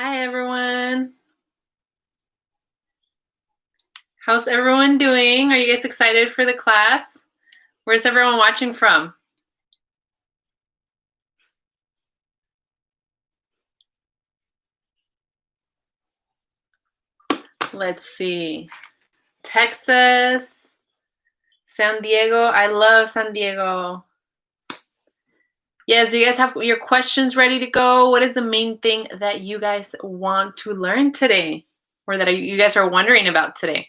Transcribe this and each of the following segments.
Hi, everyone. How's everyone doing? Are you guys excited for the class? Where's everyone watching from? Let's see. Texas, San Diego. I love San Diego. Yes, do you guys have your questions ready to go? What is the main thing that you guys want to learn today? Or that you guys are wondering about today?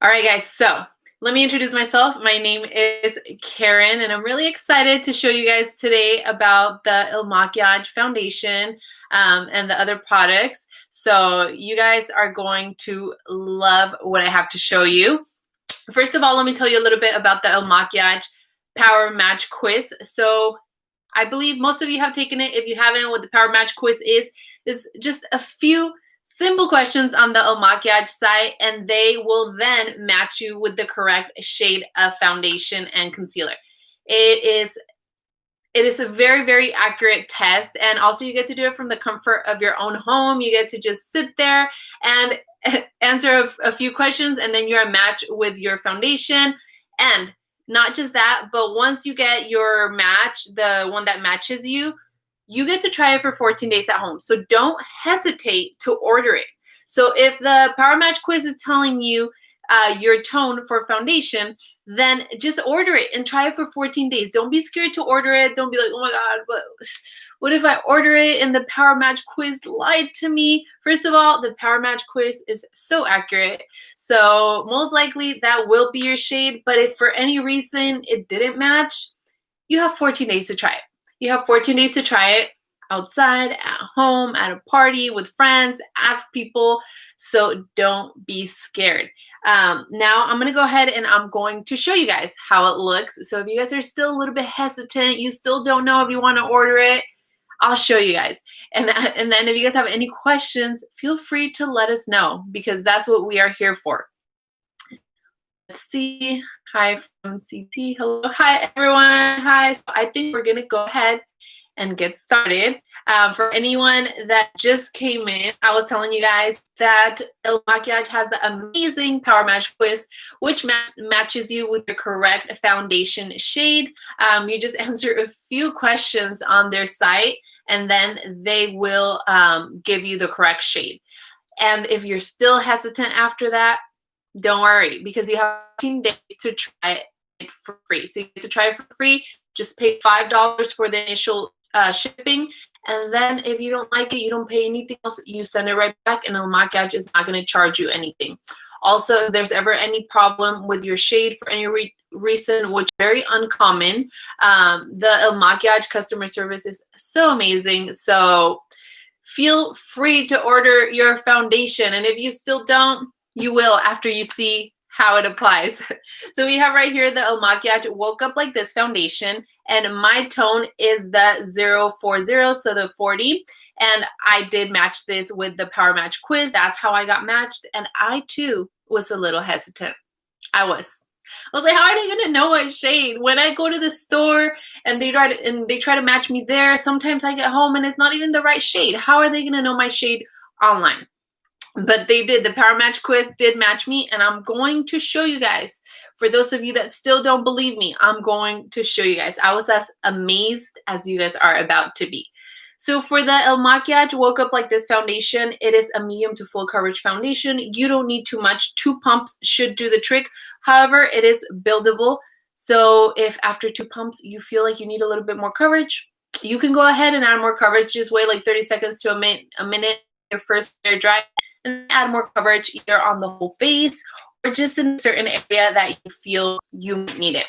All right, guys, so let me introduce myself. My name is Karen, and I'm really excited to show you guys today about the MAKIAGE foundation and the other products. So you guys are going to love what I have to show you. First of all, let me tell you a little bit about the MAKIAGE PowerMatch quiz. So I believe most of you have taken it. If you haven't, what the PowerMatch quiz is just a few simple questions on the MAKIAGE site, and they will then match you with the correct shade of foundation and concealer. It is a very, very accurate test, and also you get to do it from the comfort of your own home. You get to just sit there and answer a few questions, and then you're a match with your foundation. And not just that, but once you get your match, the one that matches you, you get to try it for 14 days at home. So don't hesitate to order it. So if the PowerMatch quiz is telling you your tone for foundation, then just order it and try it for 14 days. Don't be scared to order it. Don't be like, oh my God, but what if I order it and the PowerMatch quiz lied to me? First of all, the PowerMatch quiz is so accurate. So most likely that will be your shade. But if for any reason it didn't match, you have 14 days to try it. You have 14 days to try it outside, at home, at a party, with friends, ask people. So don't be scared. Now I'm going to go ahead and I'm going to show you guys how it looks. So if you guys are still a little bit hesitant, you still don't know if you want to order it, I'll show you guys. And then if you guys have any questions, feel free to let us know, because that's what we are here for. Let's see. Hi from CT. Hello. Hi, everyone. Hi. So I think we're going to go ahead and get started. For anyone that just came in, I was telling you guys that MAKIAGE has the amazing PowerMatch quiz, which matches you with the correct foundation shade. You just answer a few questions on their site, and then they will give you the correct shade. And if you're still hesitant after that, don't worry, because you have 15 days to try it for free. So you get to try it for free. Just pay $5 for the initial shipping, and then if you don't like it, you don't pay anything else. You send it right back, and MAKIAGE is not going to charge you anything. Also, if there's ever any problem with your shade for any reason, which is very uncommon, the MAKIAGE customer service is so amazing. So feel free to order your foundation, and if you still don't, you will after you see how it applies. So we have right here the MAKIAGE Woke Up Like This foundation, and my tone is the 040, so the 40. And I did match this with the PowerMatch quiz. That's how I got matched, and I too was a little hesitant. I was like, how are they gonna know my shade? When I go to the store and they try to match me there, sometimes I get home and it's not even the right shade. How are they gonna know my shade online? But they did. The PowerMatch quiz did match me, and I'm going to show you guys. For those of you that still don't believe me, I'm going to show you guys. I was as amazed as you guys are about to be. So for the MAKIAGE Woke Up Like This foundation, it is a medium to full coverage foundation. You don't need too much. 2 pumps should do the trick. However, it is buildable. So if after 2 pumps you feel like you need a little bit more coverage, you can go ahead and add more coverage. Just wait like 30 seconds to a minute. Your first layer dry, and add more coverage either on the whole face or just in a certain area that you feel you might need it.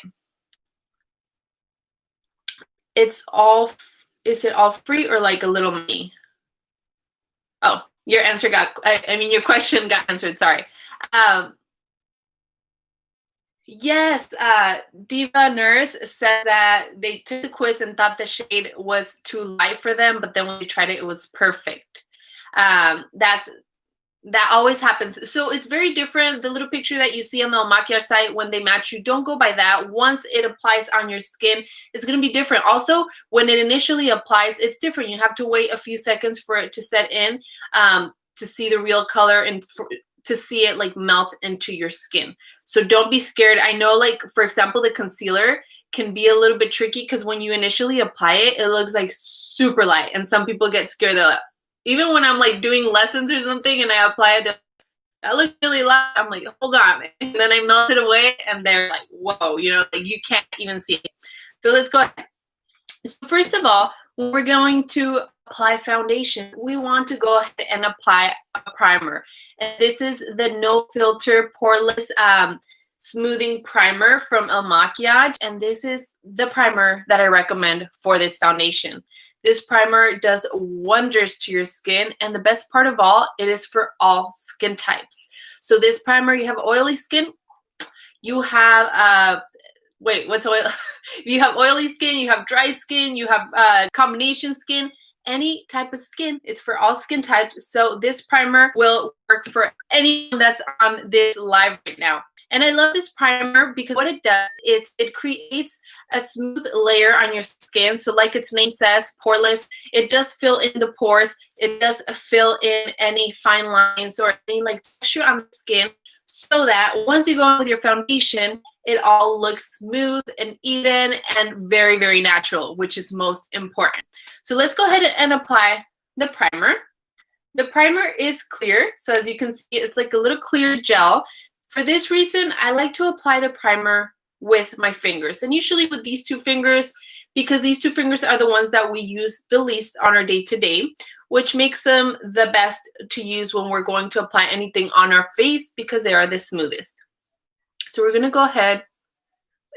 Is it all free or like a little money? Oh, your answer your question got answered, sorry. Yes, Diva Nurse said that they took the quiz and thought the shade was too light for them, but then when they tried it, it was perfect. That always happens. So it's very different. The little picture that you see on the MAKIAGE site when they match you, don't go by that. Once it applies on your skin, it's going to be different. Also, when it initially applies, it's different. You have to wait a few seconds for it to set in, to see the real color and to see it like melt into your skin. So don't be scared. I know, like, for example, the concealer can be a little bit tricky because when you initially apply it, it looks like super light. And some people get scared. They're like, even when I'm like doing lessons or something and I apply it, that looks really light. I'm like, hold on. And then I melt it away and they're like, whoa, you know, like you can't even see it. So let's go ahead. So first of all, when we're going to apply foundation, we want to go ahead and apply a primer. And this is the No Filter Poreless Smoothing Primer from MAKIAGE. And this is the primer that I recommend for this foundation. This primer does wonders to your skin, and the best part of all, it is for all skin types. So this primer, you have oily skin, you have, what's oil? You have oily skin, you have dry skin, you have combination skin, any type of skin. It's for all skin types. So this primer will work for anyone that's on this live right now. And I love this primer because what it does is it creates a smooth layer on your skin. So like its name says, poreless, it does fill in the pores. It does fill in any fine lines or any like texture on the skin so that once you go on with your foundation, it all looks smooth and even and very, very natural, which is most important. So let's go ahead and apply the primer. The primer is clear. So as you can see, it's like a little clear gel. For this reason, I like to apply the primer with my fingers, and usually with these two fingers, because these two fingers are the ones that we use the least on our day-to-day, which makes them the best to use when we're going to apply anything on our face because they are the smoothest. So we're going to go ahead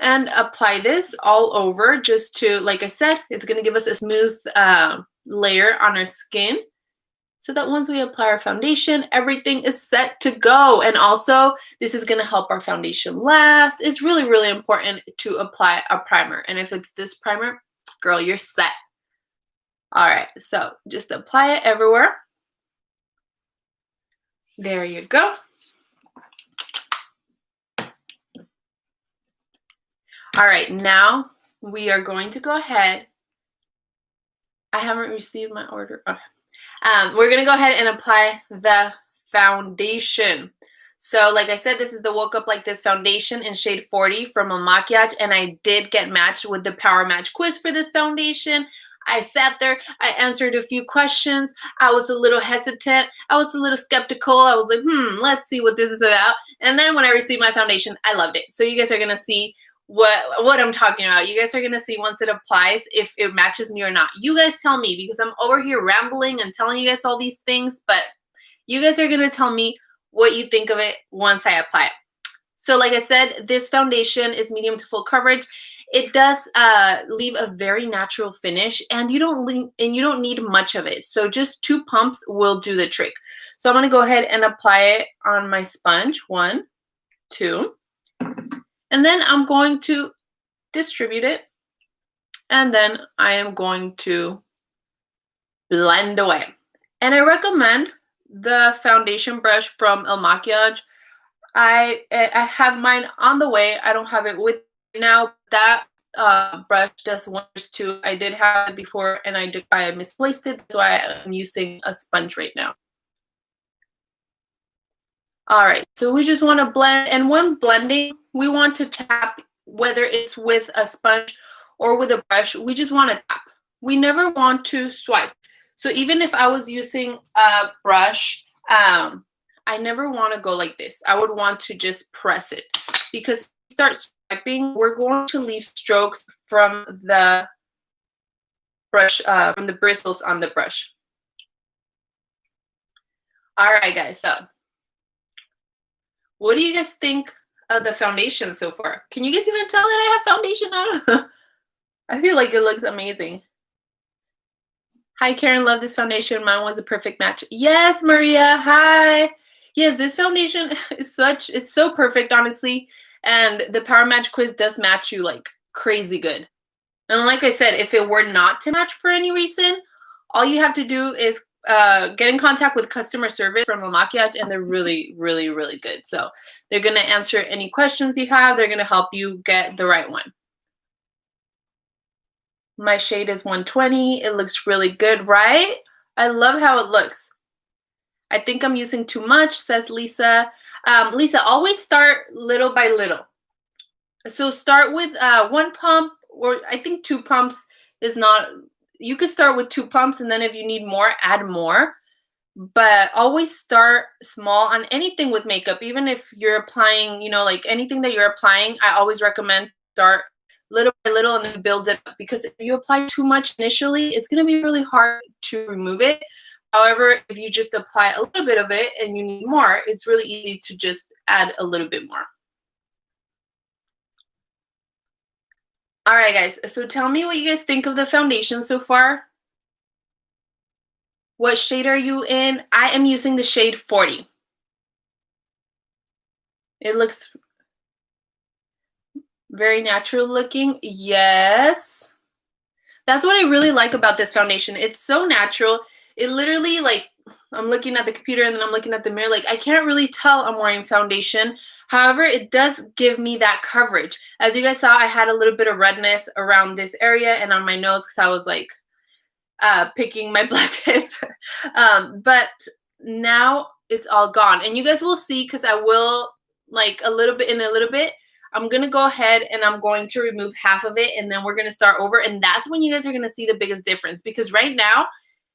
and apply this all over just to, like I said, it's going to give us a smooth layer on our skin, so that once we apply our foundation, everything is set to go. And also, this is going to help our foundation last. It's really, really important to apply a primer. And if it's this primer, girl, you're set. All right, so just apply it everywhere. There you go. All right, now we are going to go ahead. I haven't received my order. Okay. We're going to go ahead and apply the foundation. So like I said, this is the Woke Up Like This foundation in shade 40 from MAKIAGE, and I did get matched with the PowerMatch quiz for this foundation. I sat there, I answered a few questions. I was a little hesitant. I was a little skeptical. I was like, let's see what this is about. And then when I received my foundation, I loved it. So you guys are going to see what I'm talking about. You guys are going to see once it applies if it matches me or not. You guys tell me, because I'm over here rambling and telling you guys all these things, but you guys are going to tell me what you think of it once I apply it. So like I said, this foundation is medium to full coverage. It does leave a very natural finish, and you don't need much of it. So just 2 pumps will do the trick. So I'm going to go ahead and apply it on my sponge. 1, 2. And then I'm going to distribute it. And then I am going to blend away. And I recommend the foundation brush from MAKIAGE. I have mine on the way. I don't have it with me now. That brush does wonders too. I did have it before and I misplaced it. So I'm using a sponge right now. All right, so we just want to blend, and when blending, we want to tap, whether it's with a sponge or with a brush, we just want to tap. We never want to swipe. So even if I was using a brush, I never want to go like this. I would want to just press it, because if we start swiping, we're going to leave strokes from the brush, from the bristles on the brush. All right, guys, so what do you guys think of the foundation so far? Can you guys even tell that I have foundation on? I feel like it looks amazing. Hi, Karen. Love this foundation. Mine was a perfect match. Yes, Maria. Hi. Yes, this foundation is it's so perfect, honestly. And the PowerMatch quiz does match you like crazy good. And like I said, if it were not to match for any reason, all you have to do is get in contact with customer service from MAKIAGE, and they're really, really, really good. So they're going to answer any questions you have. They're going to help you get the right one. My shade is 120. It looks really good, right? I love how it looks. I think I'm using too much, says Lisa. Lisa, always start little by little. So start with one pump, or I think 2 pumps is not, you could start with 2 pumps, and then if you need more, add more. But always start small on anything with makeup. Even if you're applying, you know, like anything that you're applying, I always recommend start little by little and then build it up, because if you apply too much initially, it's going to be really hard to remove it. However, if you just apply a little bit of it and you need more, it's really easy to just add a little bit more. All right, guys, so tell me what you guys think of the foundation so far. What shade are you in? I am using the shade 40. It looks very natural looking. Yes. That's what I really like about this foundation. It's so natural. It literally, like, I'm looking at the computer and then I'm looking at the mirror. Like, I can't really tell I'm wearing foundation. However, it does give me that coverage. As you guys saw, I had a little bit of redness around this area and on my nose because I was like picking my blackheads. But now it's all gone. And you guys will see, because I will, like, a little bit, I'm going to go ahead and I'm going to remove half of it, and then we're going to start over. And that's when you guys are going to see the biggest difference, because right now,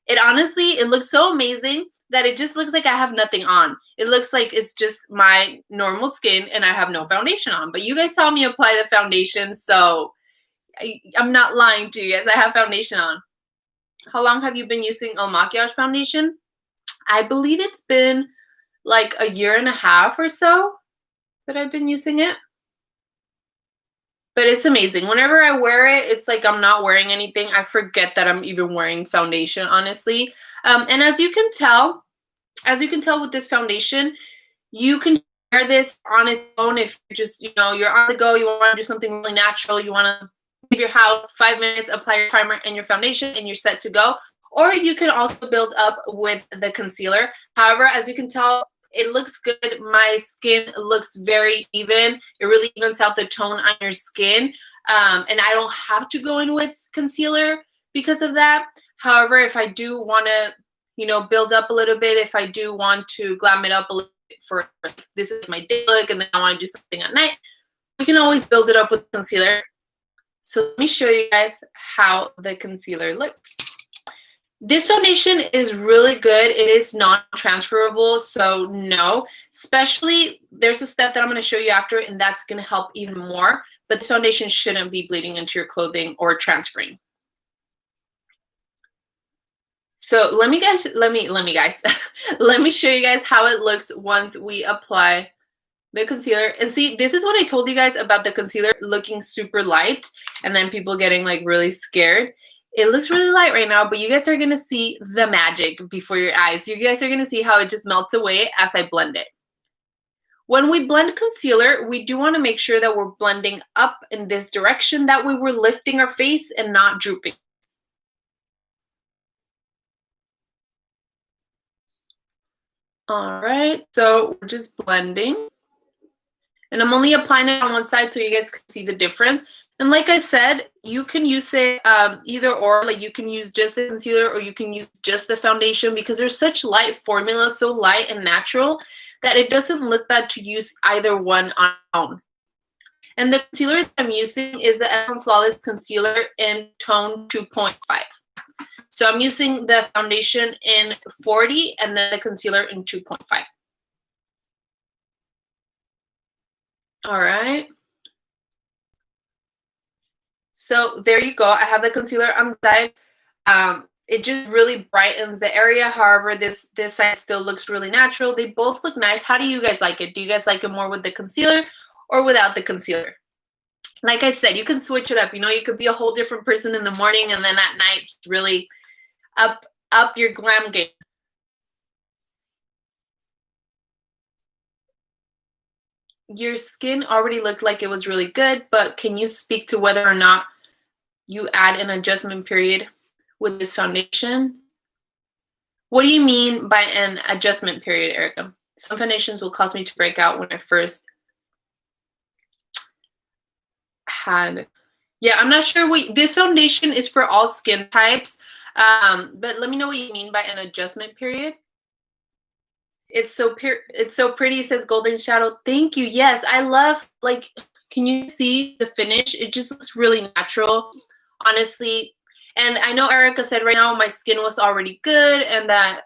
it honestly, it looks so amazing that it just looks like I have nothing on. It looks like it's just my normal skin and I have no foundation on. But you guys saw me apply the foundation, so I'm not lying to you guys. I have foundation on. How long have you been using MAKIAGE foundation? I believe it's been like a year and a half or so that I've been using it. But it's amazing. Whenever I wear it, it's like I'm not wearing anything. I forget that I'm even wearing foundation, honestly. And as you can tell with this foundation, you can wear this on its own if you're just, you know, you're on the go, you want to do something really natural, you want to leave your house 5 minutes, apply your primer and your foundation, and you're set to go. Or you can also build up with the concealer. However, as you can tell, it looks good. My skin looks very even. It really evens out the tone on your skin. And I don't have to go in with concealer because of that. However, if I do want to, you know, build up a little bit, if I do want to glam it up a little bit for, like, this is my day look and then I want to do something at night, we can always build it up with concealer. So let me show you guys how the concealer looks. This foundation is really good. It is non-transferable, so no. Especially, there's a step that I'm going to show you after, and that's going to help even more. But this foundation shouldn't be bleeding into your clothing or transferring. So let me show you guys how it looks once we apply the concealer. And see, this is what I told you guys about the concealer looking super light, and then people getting like really scared. It looks really light right now, but you guys are going to see the magic before your eyes. You guys are going to see how it just melts away as I blend it. When we blend concealer, we do want to make sure that we're blending up in this direction. That way we're lifting our face and not drooping. All right, so we're just blending. And I'm only applying it on one side so you guys can see the difference. And like I said, you can use it either or. Like, you can use just the concealer or you can use just the foundation, because there's such light formula, so light and natural, that it doesn't look bad to use either one on its own. And the concealer that I'm using is the Flawless Concealer in tone 2.5. So I'm using the foundation in 40 and then the concealer in 2.5. All right. So there you go. I have the concealer on the side. It just really brightens the area. However, this side still looks really natural. They both look nice. How do you guys like it? Do you guys like it more with the concealer or without the concealer? Like I said, you can switch it up. You know, you could be a whole different person in the morning, and then at night really up your glam game. Your skin already looked like it was really good, but can you speak to whether or not you add an adjustment period with this foundation? What do you mean by an adjustment period, Erica? Some foundations will cause me to break out when I first had. Yeah, I'm not sure what this foundation is for all skin types. But let me know what you mean by an adjustment period. It's so pretty, says Golden Shadow. Thank you. Yes, I love, like, can you see the finish? It just looks really natural, honestly. And I know Erica said right now my skin was already good and that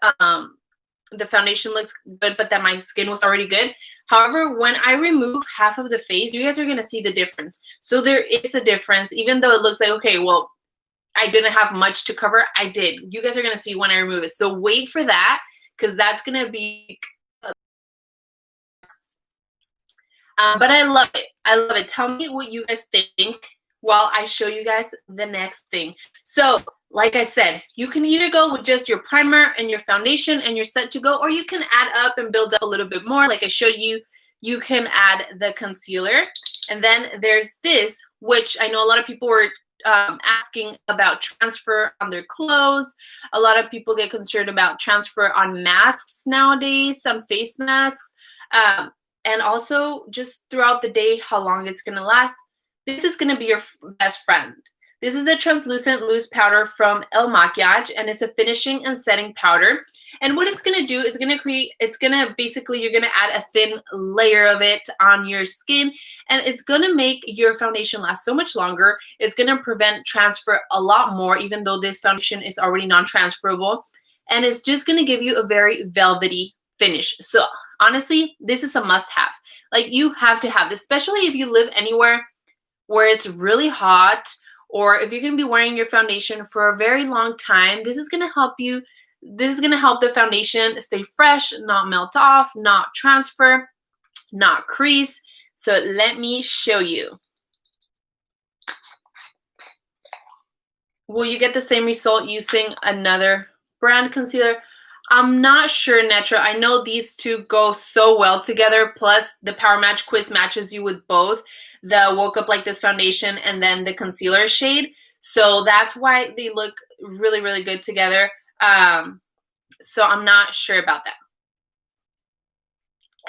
the foundation looks good, but that my skin was already good. However, when I remove half of the face, you guys are going to see the difference. So there is a difference, even though it looks like, okay, well, I didn't have much to cover. I did. You guys are going to see when I remove it. So wait for that, because that's going to be but I love it. I love it. Tell me what you guys think while I show you guys the next thing. So like I said, you can either go with just your primer and your foundation and you're set to go, or you can add up and build up a little bit more. Like I showed you, you can add the concealer. And then there's this, which I know a lot of people were asking about transfer on their clothes. A lot of people get concerned about transfer on masks nowadays, on face masks. And also just throughout the day, how long it's going to last. This is going to be your best friend. This is the translucent loose powder from MAKIAGE, and it's a finishing and setting powder. And what it's going to do is going to create, it's going to basically, you're going to add a thin layer of it on your skin, and it's going to make your foundation last so much longer. It's going to prevent transfer a lot more, even though this foundation is already non-transferable. And it's just going to give you a very velvety finish. So honestly, this is a must-have. Like, you have to have this, especially if you live anywhere where it's really hot, or if you're going to be wearing your foundation for a very long time. This is going to help you. This is going to help the foundation stay fresh, not melt off, not transfer, not crease. So let me show you. Will you get the same result using another brand concealer? I'm not sure, Netra. I know these two go so well together. Plus, the PowerMatch quiz matches you with both the Woke Up Like This foundation and then the concealer shade. So that's why they look really, really good together. So I'm not sure about that.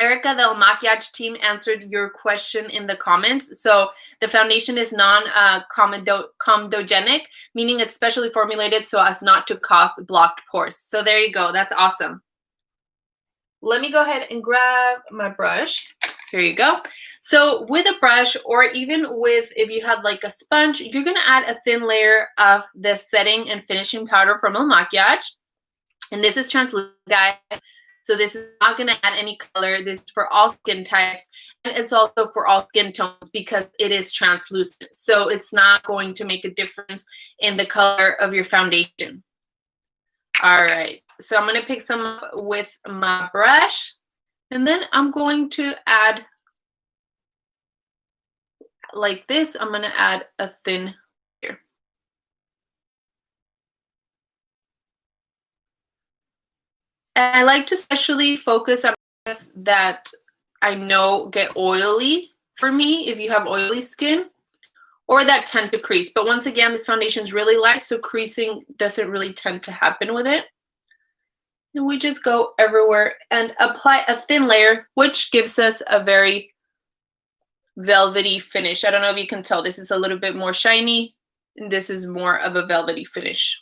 Erica, the MAKIAGE team answered your question in the comments. So the foundation is non-comedogenic, meaning it's specially formulated so as not to cause blocked pores. So there you go. That's awesome. Let me go ahead and grab my brush. Here you go. So with a brush, or even with, if you had like a sponge, you're going to add a thin layer of the setting and finishing powder from MAKIAGE. And this is translucent, guys. So this is not going to add any color. This is for all skin types. And it's also for all skin tones because it is translucent. So it's not going to make a difference in the color of your foundation. All right. So I'm going to pick some up with my brush. And then I'm going to add, like this, I'm going to add a thin layer. And I like to especially focus on areas that I know get oily for me, if you have oily skin, or that tend to crease. But once again, this foundation is really light, so creasing doesn't really tend to happen with it. And we just go everywhere and apply a thin layer, which gives us a very velvety finish. I don't know if you can tell, this is a little bit more shiny, and this is more of a velvety finish.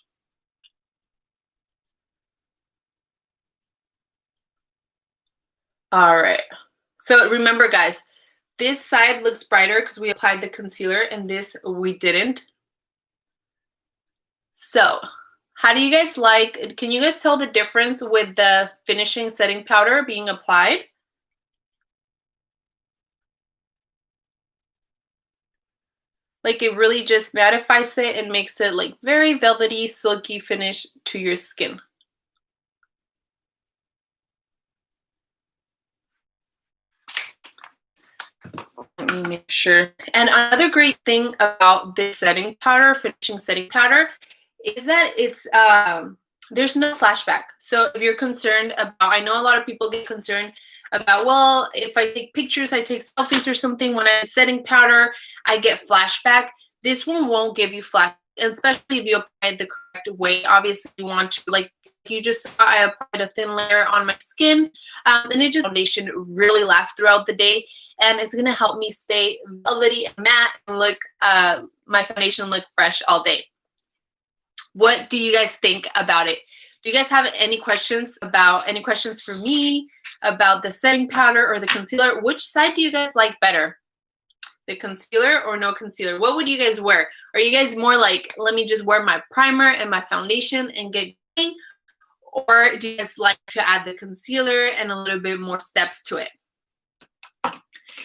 All right. So remember, guys, this side looks brighter because we applied the concealer, and this we didn't. So how do you guys like, can you guys tell the difference with the finishing setting powder being applied? Like, it really just mattifies it and makes it like very velvety, silky finish to your skin. Let me make sure. And another great thing about this setting powder, finishing setting powder, is that it's there's no flashback. So if you're concerned about, I know a lot of people get concerned about, well, if I take pictures, I take selfies or something, when I'm setting powder, I get flashback. This one won't give you flashback. especially if you apply it the correct way. Obviously, you want to, like you just saw, I applied a thin layer on my skin, and it just foundation really lasts throughout the day, and it's gonna help me stay velvety and matte and look my foundation look fresh all day. What do you guys think about it? Do you guys have any questions for me about the setting powder or the concealer? Which side do you guys like better? The concealer or no concealer? What would you guys wear? Are you guys more like, let me just wear my primer and my foundation and get going? Or do you guys like to add the concealer and a little bit more steps to it?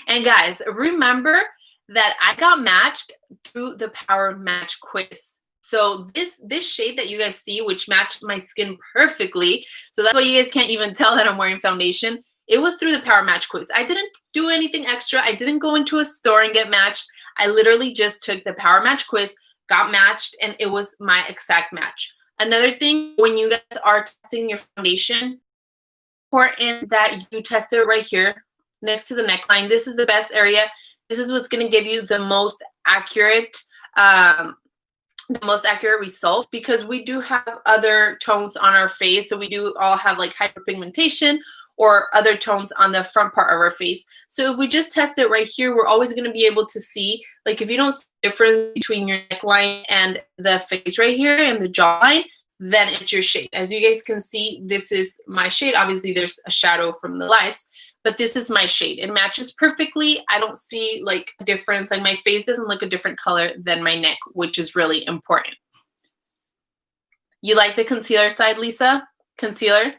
And guys, remember that I got matched through the PowerMatch quiz. So this shade that you guys see, which matched my skin perfectly, so that's why you guys can't even tell that I'm wearing foundation, it was through the PowerMatch quiz. I didn't do anything extra. I didn't go into a store and get matched. I literally just took the PowerMatch quiz, got matched, and it was my exact match. Another thing, when you guys are testing your foundation, important that you test it right here next to the neckline. This is the best area. This is what's going to give you the most accurate result, because we do have other tones on our face. So we do all have like hyperpigmentation or other tones on the front part of our face. So if we just test it right here, we're always going to be able to see, like if you don't see the difference between your neckline and the face right here and the jawline, then it's your shade. As you guys can see, this is my shade. Obviously there's a shadow from the lights, but this is my shade. It matches perfectly. I don't see like a difference. Like my face doesn't look a different color than my neck, which is really important. You like the concealer side, Lisa? Concealer?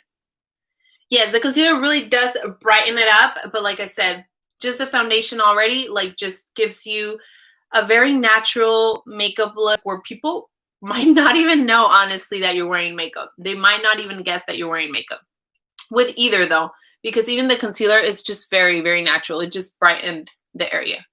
Yes, the concealer really does brighten it up, but like I said, just the foundation already like just gives you a very natural makeup look where people might not even know, honestly, that you're wearing makeup. They might not even guess that you're wearing makeup. With either though, because even the concealer is just very, very natural. It just brightened the area.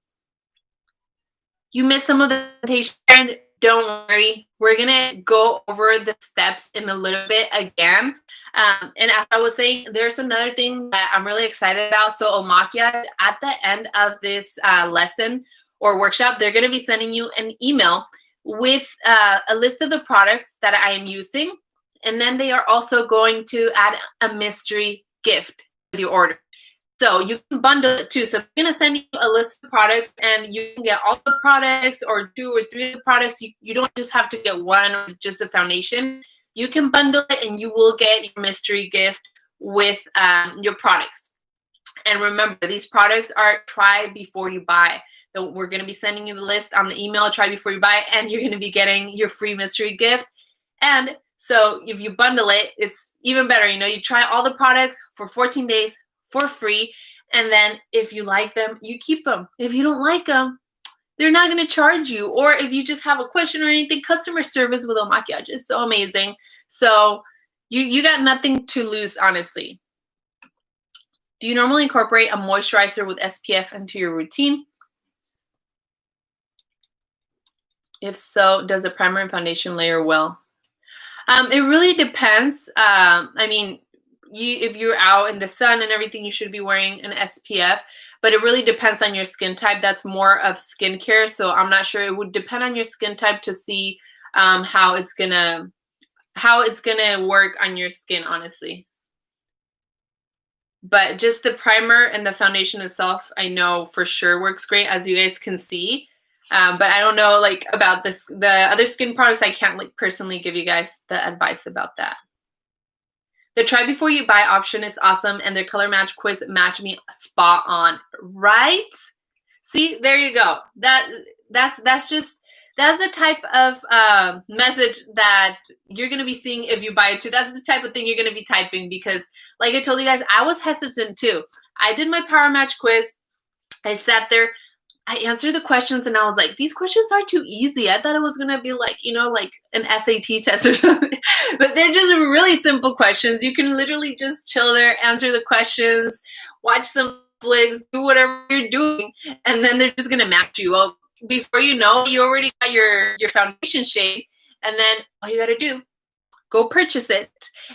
You missed some of the presentation. Don't worry. We're going to go over the steps in a little bit again. And as I was saying, there's another thing that I'm really excited about. So MAKIAGE, at the end of this lesson or workshop, they're going to be sending you an email with a list of the products that I am using. And then they are also going to add a mystery gift with your order. So you can bundle it too. So they're going to send you a list of products and you can get all the products or 2 or 3 of the products. You don't just have to get one or just a foundation. You can bundle it and you will get your mystery gift with your products. And remember, these products are try before you buy. So we're going to be sending you the list on the email, try before you buy, and you're going to be getting your free mystery gift. And so if you bundle it, it's even better. You know, you try all the products for 14 days for free. And then if you like them, you keep them. If you don't like them, they're not going to charge you. Or if you just have a question or anything, customer service with MAKIAGE is so amazing. So you got nothing to lose, honestly. Do you normally incorporate a moisturizer with SPF into your routine? If so, does a primer and foundation layer well? It really depends. I mean, if you're out in the sun and everything, you should be wearing an SPF, but it really depends on your skin type. That's more of skincare. So I'm not sure. It would depend on your skin type to see how it's gonna work on your skin, honestly. But just the primer and the foundation itself, I know for sure works great, as you guys can see. But I don't know like about the other skin products. I can't like personally give you guys the advice about that. The try before you buy option is awesome, and their color match quiz matched me spot on, right? See, there you go. That's the type of message that you're gonna be seeing if you buy it too. That's the type of thing you're gonna be typing, because like I told you guys, I was hesitant too. I did my PowerMatch quiz. I sat there. I answered the questions and I was like, these questions are too easy. I thought it was going to be like, you know, like an SAT test or something. But they're just really simple questions. You can literally just chill there, answer the questions, watch some flicks, do whatever you're doing, and then they're just going to match you. Well, before you know, you already got your foundation shade, and then all you got to do, go purchase it.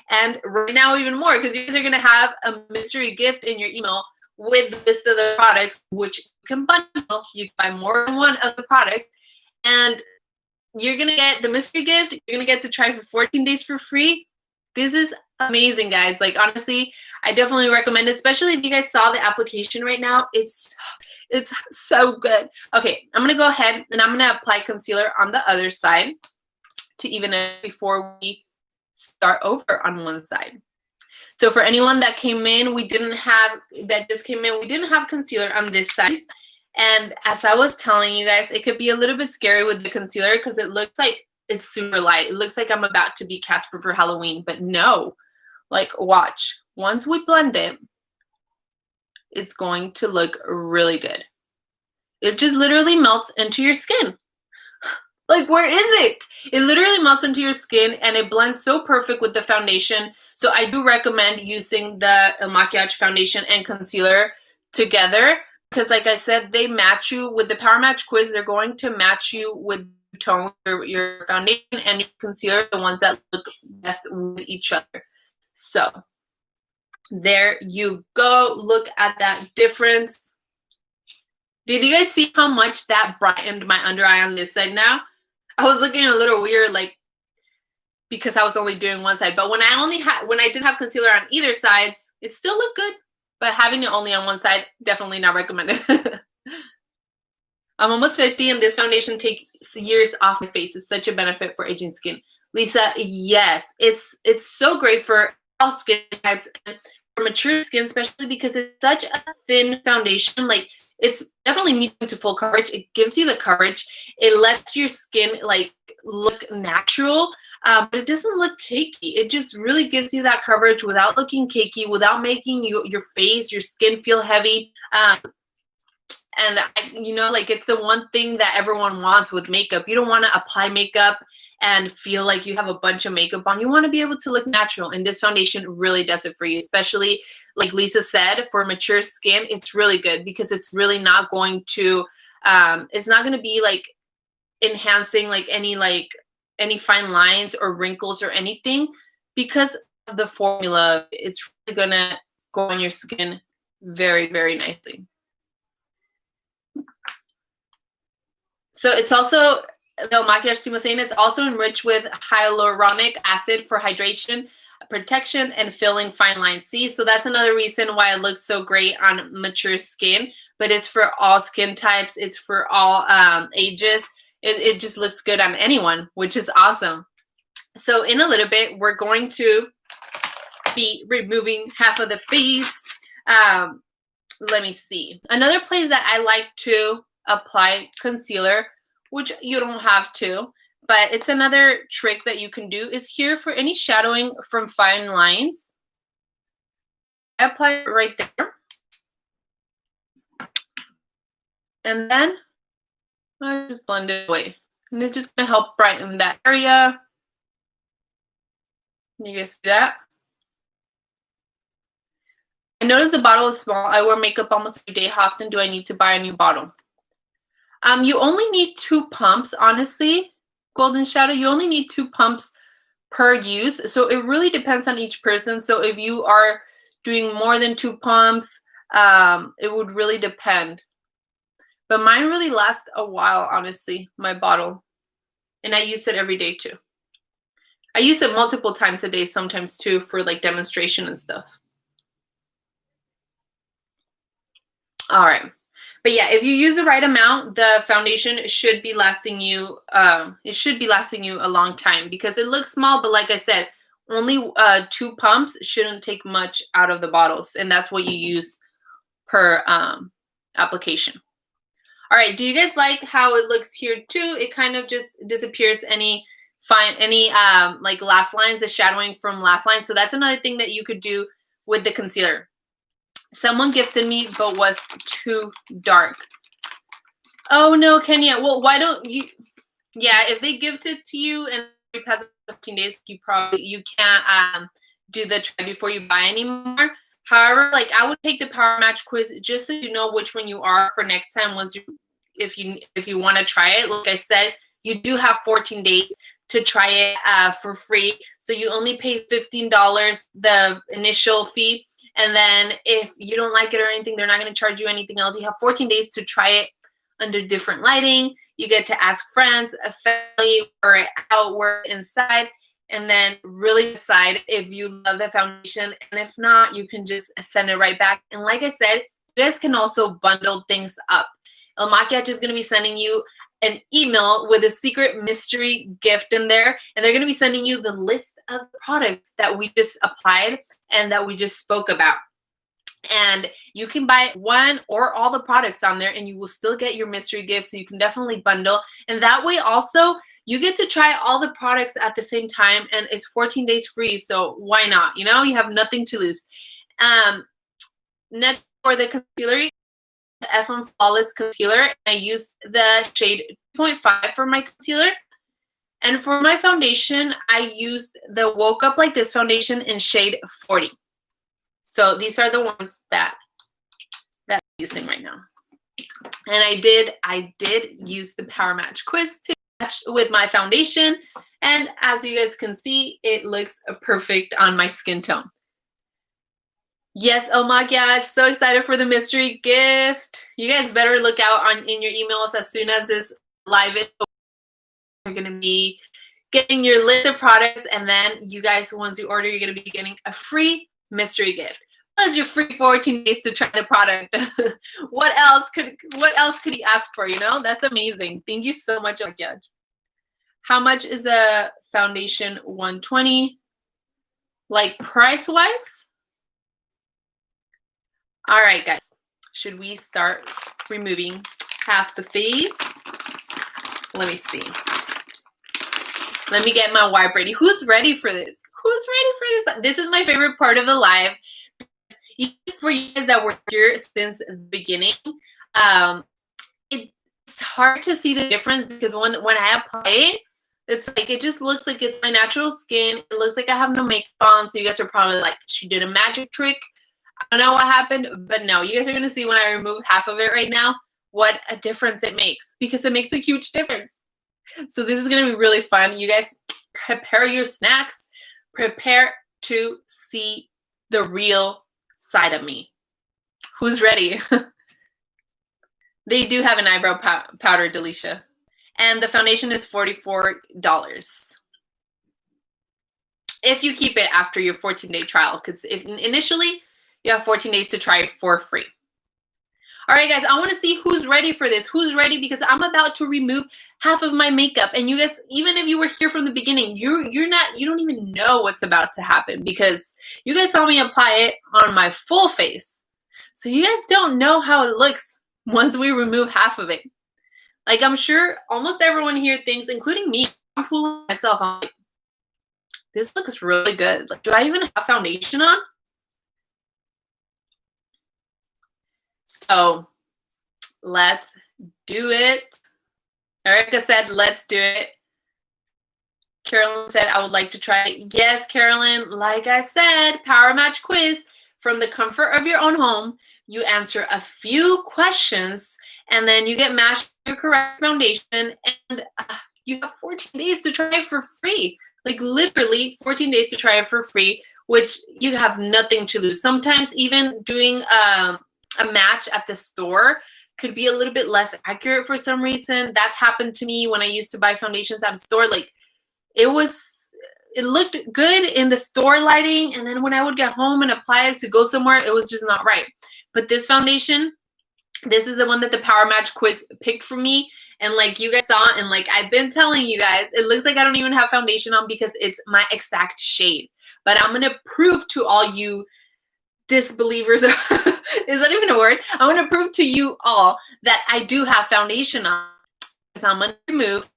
And right now even more, because you guys are going to have a mystery gift in your email with the list of the products, which you can bundle. You can buy more than one of the products, and you're going to get the mystery gift. You're going to get to try for 14 days for free. This is amazing, guys. Like, honestly, I definitely recommend it, especially if you guys saw the application right now. It's so good. Okay, I'm going to go ahead and I'm going to apply concealer on the other side to even it before we start over on one side. So for anyone that came in, we didn't have concealer on this side. And as I was telling you guys, it could be a little bit scary with the concealer because it looks like it's super light. It looks like I'm about to be Casper for Halloween, but no. Like, watch. Once we blend it, it's going to look really good. It just literally melts into your skin. Like, where is it? It literally melts into your skin and it blends so perfect with the foundation. So I do recommend using the MAKIAGE foundation and concealer together because, like I said, they match you with the PowerMatch quiz. They're going to match you with tone, your foundation and your concealer, the ones that look best with each other. So there you go. Look at that difference. Did you guys see how much that brightened my under eye on this side now? I was looking a little weird, like, because I was only doing one side. But when I didn't have concealer on either sides, it still looked good. But having it only on one side, definitely not recommended. I'm almost 50 and this foundation takes years off my face. It's such a benefit for aging skin. Lisa, yes, it's so great for all skin types and for mature skin, especially because it's such a thin foundation. Like, it's definitely medium to full coverage. It gives you the coverage. It lets your skin like look natural, but it doesn't look cakey. It just really gives you that coverage without looking cakey, without making your face, your skin feel heavy. And you know, like, it's the one thing that everyone wants with makeup. You don't want to apply makeup and feel like you have a bunch of makeup on. You want to be able to look natural, and this foundation really does it for you, especially like Lisa said, for mature skin. It's really good because it's really not going to it's not going to be like enhancing like any fine lines or wrinkles or anything, because of the formula. It's really going to go on your skin very, very nicely. So it's also, the MAKIAGE team was saying, it's also enriched with hyaluronic acid for hydration, protection, and filling fine lines. See, so that's another reason why it looks so great on mature skin, but it's for all skin types. It's for all ages. It just looks good on anyone, which is awesome. So in a little bit, we're going to be removing half of the face. Let me see. Another place that I like to apply concealer, which you don't have to, but it's another trick that you can do, is here for any shadowing from fine lines. I apply it right there. And then I just blend it away. And it's just going to help brighten that area. You guys see that? I notice the bottle is small. I wear makeup almost every day. How often do I need to buy a new bottle? You only need 2 pumps, honestly, Golden Shadow. You only need 2 pumps per use. So it really depends on each person. So if you are doing more than 2 pumps, it would really depend. But mine really lasts a while, honestly, my bottle. And I use it every day too. I use it multiple times a day sometimes too for like demonstration and stuff. All right. But yeah, if you use the right amount, the foundation should be lasting you, it should be lasting you a long time, because it looks small, but like I said, only 2 pumps shouldn't take much out of the bottles, and that's what you use per application. All right, do you guys like how it looks here too? It kind of just disappears any like laugh lines, the shadowing from laugh lines. So that's another thing that you could do with the concealer. Someone gifted me, but was too dark. Oh no, Kenya. Well, why don't you? Yeah, if they gift it to you and it passes 15 days, you can't do the try before you buy anymore. However, like, I would take the PowerMatch quiz just so you know which one you are for next time. If you want to try it, like I said, you do have 14 days to try it for free. So you only pay $15, the initial fee. And then if you don't like it or anything, they're not going to charge you anything else. You have 14 days to try it under different lighting. You get to ask friends, family, or out, work, inside, and then really decide if you love the foundation. And if not, you can just send it right back. And like I said, you guys can also bundle things up. El Makiage is going to be sending you an email with a secret mystery gift in there, and they're going to be sending you the list of products that we just applied and that we just spoke about. And you can buy one or all the products on there and you will still get your mystery gift. So you can definitely bundle. And that way also you get to try all the products at the same time, and it's 14 days free. So why not? You know, you have nothing to lose. Next, for the concealer, the FM Flawless Concealer. I used the shade 2.5 for my concealer. And for my foundation, I used the Woke Up Like This foundation in shade 40. So these are the ones that I'm using right now. And I did use the PowerMatch quiz to match with my foundation. And as you guys can see, it looks perfect on my skin tone. Yes, El Makiage, so excited for the mystery gift. You guys better look out in your emails as soon as this live is. You're going to be getting your list of products, and then you guys, once you order, you're going to be getting a free mystery gift. Plus your free 14 days to try the product. What else could you ask for, you know? That's amazing. Thank you so much, Makiage. How much is a foundation? 120. Like price-wise? All right, guys. Should we start removing half the face? Let me see. Let me get my wipe ready. Who's ready for this? Who's ready for this? This is my favorite part of the live. Even for you guys that were here since the beginning, it's hard to see the difference because when I apply it, it's like it just looks like it's my natural skin. It looks like I have no makeup on. So you guys are probably like, she did a magic trick. I don't know what happened, but no, you guys are going to see when I remove half of it right now, what a difference it makes, because it makes a huge difference. So this is going to be really fun. You guys prepare your snacks, prepare to see the real side of me. Who's ready? They do have an eyebrow powder, Delisha. And the foundation is $44. If you keep it after your 14-day trial, because if initially you have 14 days to try it for free. All right, guys, I want to see who's ready for this. Who's ready? Because I'm about to remove half of my makeup. And you guys, even if you were here from the beginning, you don't even know what's about to happen because you guys saw me apply it on my full face. So you guys don't know how it looks once we remove half of it. Like, I'm sure almost everyone here thinks, including me, I'm fooling myself. I'm like, this looks really good. Like, do I even have foundation on? So let's do it. Erica said, let's do it. Carolyn said, I would like to try it. Yes, Carolyn, like I said, PowerMatch quiz from the comfort of your own home. You answer a few questions and then you get matched to your correct foundation, and you have 14 days to try it for free. Like literally 14 days to try it for free, which you have nothing to lose. Sometimes even doing a match at the store could be a little bit less accurate for some reason. That's happened to me when I used to buy foundations at a store. Like it looked good in the store lighting, and then when I would get home and apply it to go somewhere, it was just not right. But this foundation, this is the one that the PowerMatch quiz picked for me. And like you guys saw, and like I've been telling you guys, it looks like I don't even have foundation on because it's my exact shade. But I'm going to prove to all you disbelievers, is that even a word? I want to prove to you all that I do have foundation on, because I'm going to remove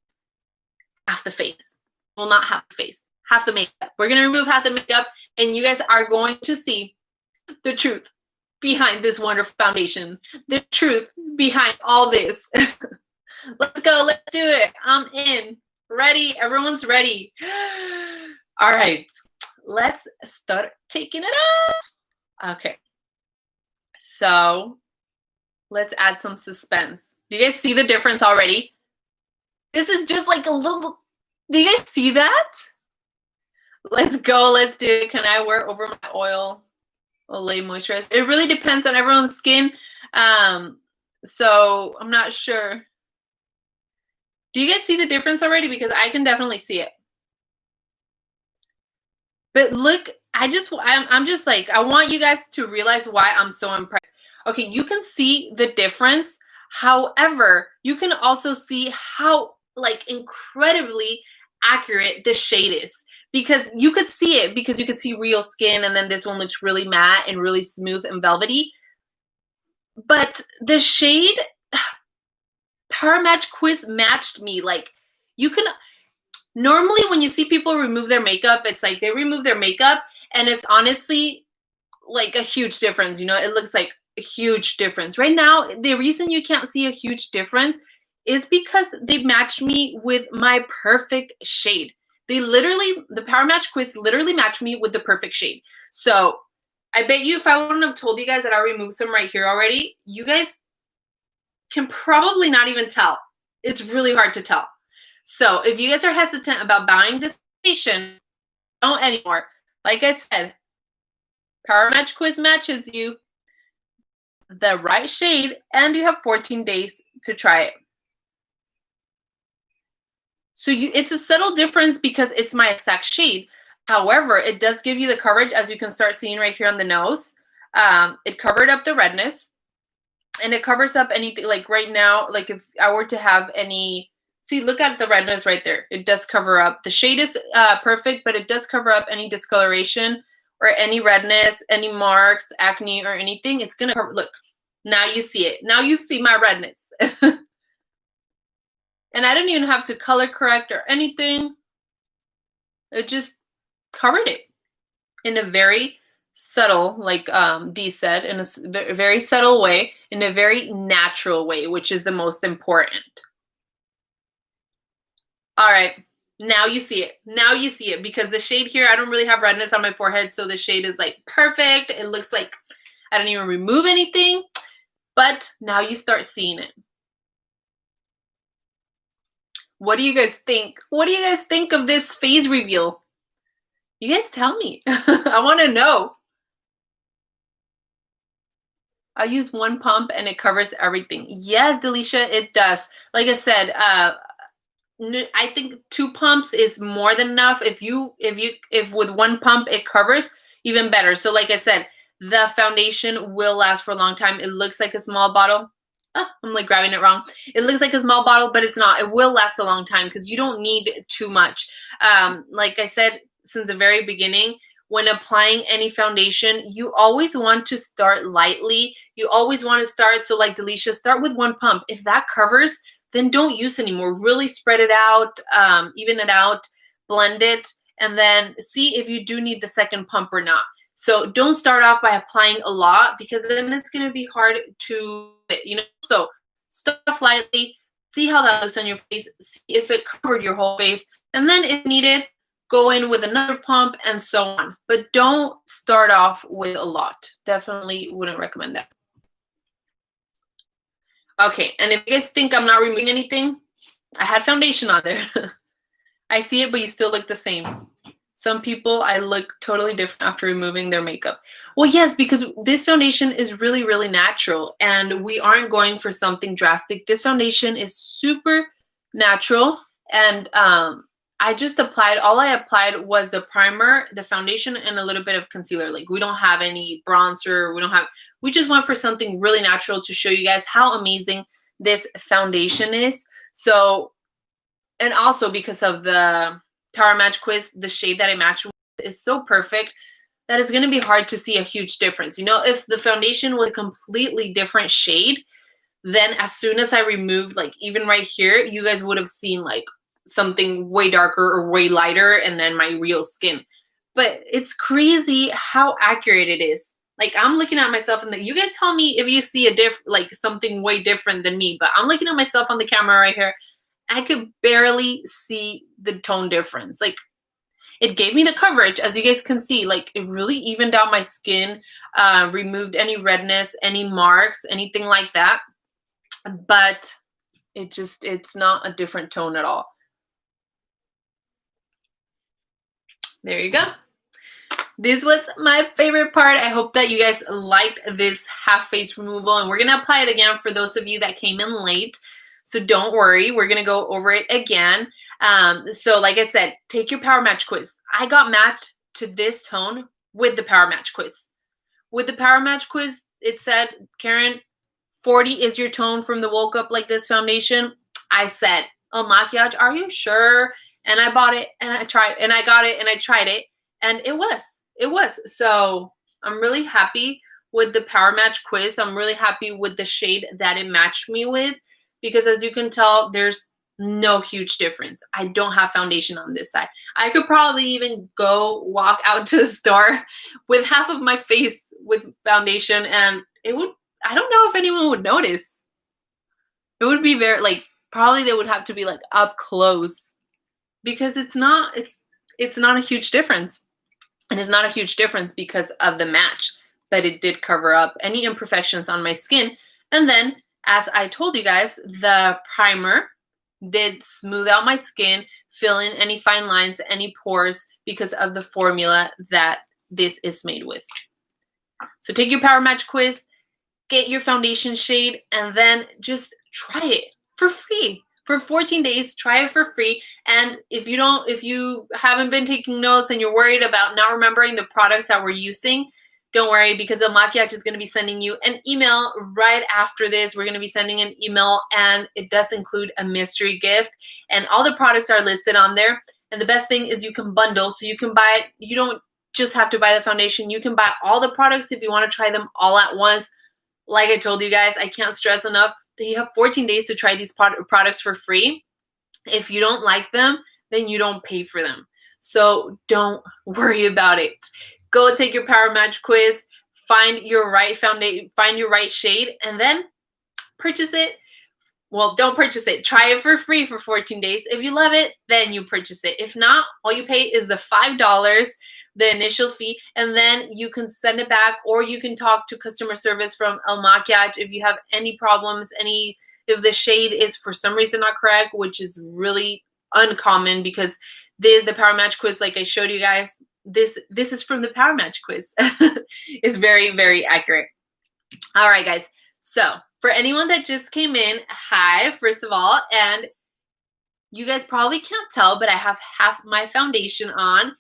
half the face. Well, not half the face, half the makeup. We're going to remove half the makeup, and you guys are going to see the truth behind this wonderful foundation, the truth behind all this. Let's go. Let's do it. I'm in. Ready? Everyone's ready. All right. Let's start taking it off. Okay. So let's add some suspense. Do you guys see the difference already? This is just like a little, do you guys see that? Let's go. Let's do it. Can I wear over my oil? Olay moisturizer. It really depends on everyone's skin. So I'm not sure. Do you guys see the difference already? Because I can definitely see it. But look, I'm just like, I want you guys to realize why I'm so impressed. Okay, you can see the difference. However, you can also see how like incredibly accurate the shade is, because you could see it, because you could see real skin, and then this one looks really matte and really smooth and velvety. But the shade, PowerMatch quiz matched me. Like, you can normally when you see people remove their makeup, it's like they remove their makeup and it's honestly like a huge difference. You know, it looks like a huge difference. Right now, the reason you can't see a huge difference is because they matched me with my perfect shade. They literally, the PowerMatch quiz literally matched me with the perfect shade. So I bet you if I wouldn't have told you guys that I removed some right here already, you guys can probably not even tell. It's really hard to tell. So if you guys are hesitant about buying this foundation, don't anymore. Like I said, PowerMatch quiz matches you the right shade, and you have 14 days to try it. So it's a subtle difference because it's my exact shade. However, it does give you the coverage, as you can start seeing right here on the nose. It covered up the redness, and it covers up anything. Like right now, like if I were to have any, see, look at the redness right there. It does cover up. The shade is perfect, but it does cover up any discoloration or any redness, any marks, acne, or anything. It's gonna cover. Look, now you see it. Now you see my redness. And I didn't even have to color correct or anything. It just covered it in a very subtle, like Dee said, in a very subtle way, in a very natural way, which is the most important. All right, now you see it. Now you see it, because the shade here, I don't really have redness on my forehead, so the shade is like perfect. It looks like I didn't even remove anything, but now you start seeing it. What do you guys think? What do you guys think of this phase reveal? You guys tell me. I want to know. I use one pump and it covers everything. Yes, Delisha, it does. Like I said, I think 2 pumps is more than enough. If with 1 pump it covers, even better. So like I said, the foundation will last for a long time. It looks like a small bottle. Oh, I'm like grabbing it wrong. It looks like a small bottle, but it's not. It will last a long time because you don't need too much. Like I said, since the very beginning, when applying any foundation, you always want to start lightly. You always want to start, so like Delisha, start with 1 pump. If that covers, then don't use anymore. Really spread it out, even it out, blend it, and then see if you do need the 2nd pump or not. So don't start off by applying a lot, because then it's going to be hard to, you know, so start off lightly, see how that looks on your face, see if it covered your whole face, and then if needed, go in with another pump and so on. But don't start off with a lot. Definitely wouldn't recommend that. Okay, and if you guys think I'm not removing anything, I had foundation on there. I see it, but you still look the same. Some people, I look totally different after removing their makeup. Well, yes, because this foundation is really, really natural, and we aren't going for something drastic. This foundation is super natural, and I just applied, all I applied was the primer, the foundation, and a little bit of concealer. Like, we don't have any bronzer, we just went for something really natural to show you guys how amazing this foundation is. So, and also because of the PowerMatch quiz, the shade that I matched with is so perfect that it's gonna be hard to see a huge difference. You know, if the foundation was a completely different shade, then as soon as I removed, like even right here, you guys would have seen like something way darker or way lighter, and then my real skin. But it's crazy how accurate it is. Like, I'm looking at myself, and you guys tell me if you see like something way different than me, but I'm looking at myself on the camera right here. I could barely see the tone difference. Like, it gave me the coverage, as you guys can see. Like, it really evened out my skin, removed any redness, any marks, anything like that. But it's not a different tone at all. There you go. This was my favorite part. I hope that you guys liked this half face removal, and we're going to apply it again for those of you that came in late. So don't worry, we're going to go over it again. So like I said, take your PowerMatch quiz. I got matched to this tone with the PowerMatch quiz. With the PowerMatch quiz, it said, Karen, 40 is your tone from the Woke Up Like This foundation. I said, oh, MAKIAGE, are you sure? And I bought it, and I tried, and I got it, and I tried it, and it was. So I'm really happy with the PowerMatch quiz. I'm really happy with the shade that it matched me with, because as you can tell, there's no huge difference. I don't have foundation on this side. I could probably even go walk out to the store with half of my face with foundation, and it would, I don't know if anyone would notice. It would be very, like, probably they would have to be like up close, because it's not a huge difference. And it's not a huge difference because of the match, but it did cover up any imperfections on my skin. And then, as I told you guys, the primer did smooth out my skin, fill in any fine lines, any pores, because of the formula that this is made with. So take your PowerMatch quiz, get your foundation shade, and then just try it for free. For 14 days, try it for free. And if you haven't been taking notes and you're worried about not remembering the products that we're using, don't worry, because the MAKIAGE is going to be sending you an email right after this. We're going to be sending an email, and it does include a mystery gift, and all the products are listed on there. And the best thing is you can bundle, so you can buy, you don't just have to buy the foundation. You can buy all the products if you want to try them all at once. Like I told you guys, I can't stress enough that you have 14 days to try these products for free. If you don't like them, then you don't pay for them. So don't worry about it. Go take your PowerMatch quiz, find your right foundation, find your right shade, and then purchase it. Well, don't purchase it. Try it for free for 14 days. If you love it, then you purchase it. If not, all you pay is the $5, the initial fee, and then you can send it back, or you can talk to customer service from El Makiage if you have any problems, if the shade is for some reason not correct, which is really uncommon, because the PowerMatch quiz, like I showed you guys, this is from the PowerMatch quiz. It's very, very accurate. All right, guys. So for anyone that just came in, hi, first of all, and you guys probably can't tell, but I have half my foundation on.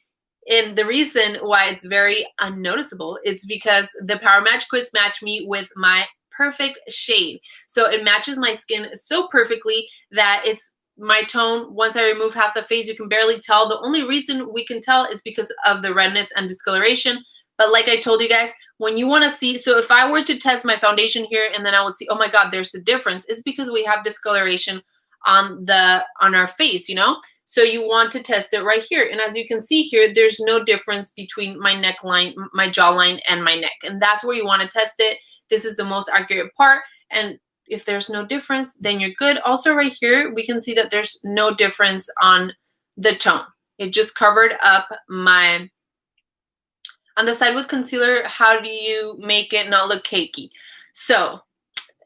And the reason why it's very unnoticeable is because the PowerMatch quiz matched me with my perfect shade. So it matches my skin so perfectly that it's my tone. Once I remove half the face, you can barely tell. The only reason we can tell is because of the redness and discoloration. But like I told you guys, when you want to see, so if I were to test my foundation here and then I would see, oh my God, there's a difference, it's because we have discoloration on our face, you know? So you want to test it right here. And as you can see here, there's no difference between my neckline, my jawline, and my neck. And that's where you want to test it. This is the most accurate part. And if there's no difference, then you're good. Also right here, we can see that there's no difference on the tone. It just covered up on the side with concealer. How do you make it not look cakey? So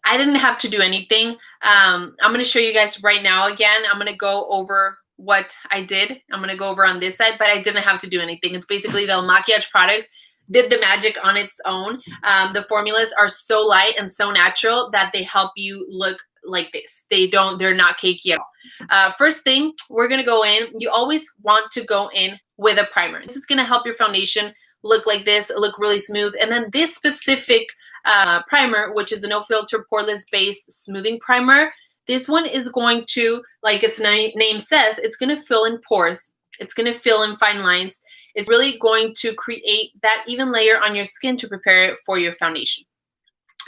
I didn't have to do anything. I'm going to show you guys right now again. I'm going to go over what I did. I'm going to go over on this side, but I didn't have to do anything. It's basically the MAKIAGE products did the magic on its own. The formulas are so light and so natural that they help you look like this. They're not cakey at all. First thing, we're going to go in. You always want to go in with a primer. This is going to help your foundation look like this, look really smooth. And then this specific primer, which is a no filter poreless base smoothing primer, this one is going to, like its name says, it's going to fill in pores. It's going to fill in fine lines. It's really going to create that even layer on your skin to prepare it for your foundation.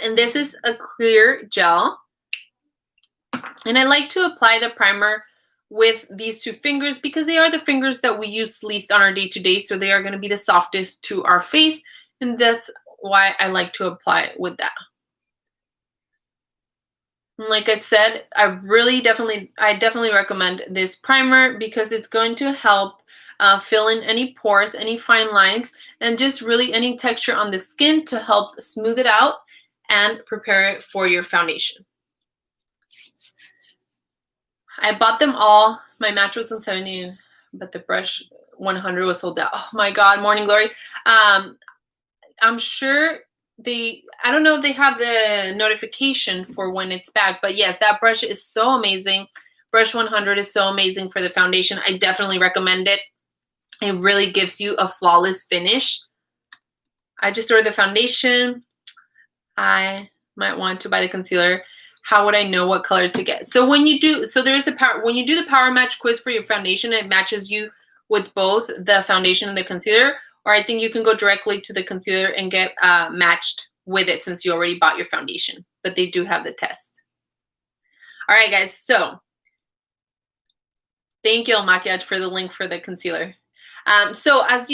And this is a clear gel. And I like to apply the primer with these two fingers because they are the fingers that we use least on our day-to-day. So they are going to be the softest to our face. And that's why I like to apply it with that. Like I said, I definitely recommend this primer because it's going to help fill in any pores, any fine lines, and just really any texture on the skin to help smooth it out and prepare it for your foundation. I bought them all. My match was $170, but the brush 100 was sold out. Oh my God, Morning Glory. I'm sure I don't know if they have the notification for when it's back, but yes, that brush is so amazing. Brush 100 is so amazing for the foundation. I definitely recommend it. It really gives you a flawless finish. I just ordered the foundation. I might want to buy the concealer. How would I know what color to get? So when you do, when you do the PowerMatch quiz for your foundation, it matches you with both the foundation and the concealer. Or I think you can go directly to the concealer and get matched with it since you already bought your foundation. But they do have the test. All right, guys. So thank you, MAKIAGE, for the link for the concealer. So as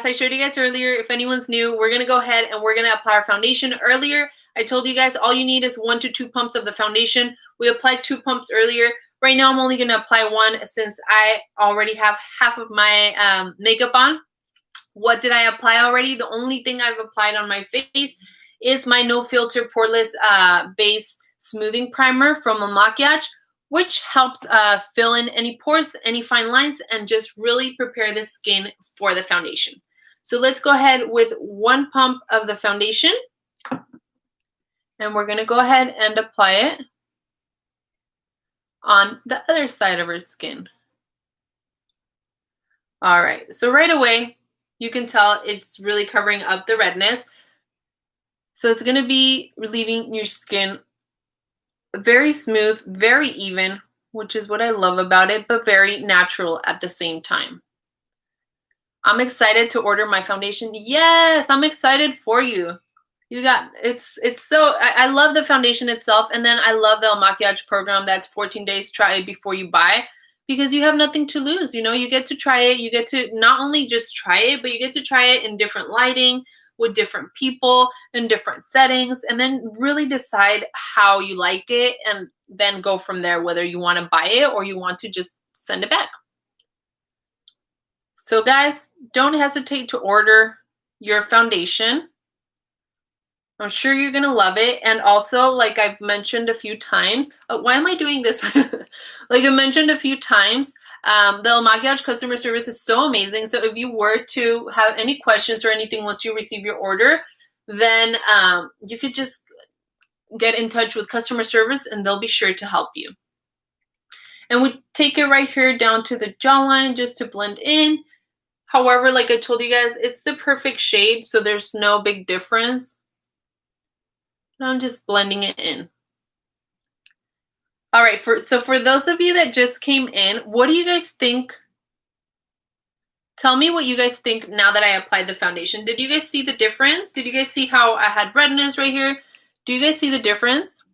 I showed you guys earlier, if anyone's new, we're going to go ahead and we're going to apply our foundation. Earlier, I told you guys all you need is 1 to 2 pumps of the foundation. We applied 2 pumps earlier. Right now, I'm only going to apply 1 since I already have half of my makeup on. What did I apply already? The only thing I've applied on my face is my No Filter Poreless Base Smoothing Primer from MAKIAGE, which helps fill in any pores, any fine lines, and just really prepare the skin for the foundation. So let's go ahead with 1 pump of the foundation. And we're going to go ahead and apply it on the other side of our skin. All right, so right away, you can tell it's really covering up the redness. So it's going to be leaving your skin very smooth, very even, which is what I love about it, but very natural at the same time. I'm excited to order my foundation. Yes, I'm excited for you. I love the foundation itself, and then I love the MAKIAGE program that's 14 days try it before you buy, because you have nothing to lose. You know, you get to try it. You get to not only just try it, but you get to try it in different lighting, with different people, in different settings, and then really decide how you like it, and then go from there, whether you want to buy it or you want to just send it back. So guys, don't hesitate to order your foundation. I'm sure you're going to love it. And also, like I've mentioned a few times, why am I doing this? Like I mentioned a few times, the MAKIAGE customer service is so amazing. So if you were to have any questions or anything once you receive your order, then you could just get in touch with customer service and they'll be sure to help you. And we take it right here down to the jawline just to blend in. However, like I told you guys, it's the perfect shade, so there's no big difference. I'm just blending it in. All right, so for those of you that just came in, what do you guys think? Tell me what you guys think now that I applied the foundation. Did you guys see the difference? Did you guys see how I had redness right here? Do you guys see the difference?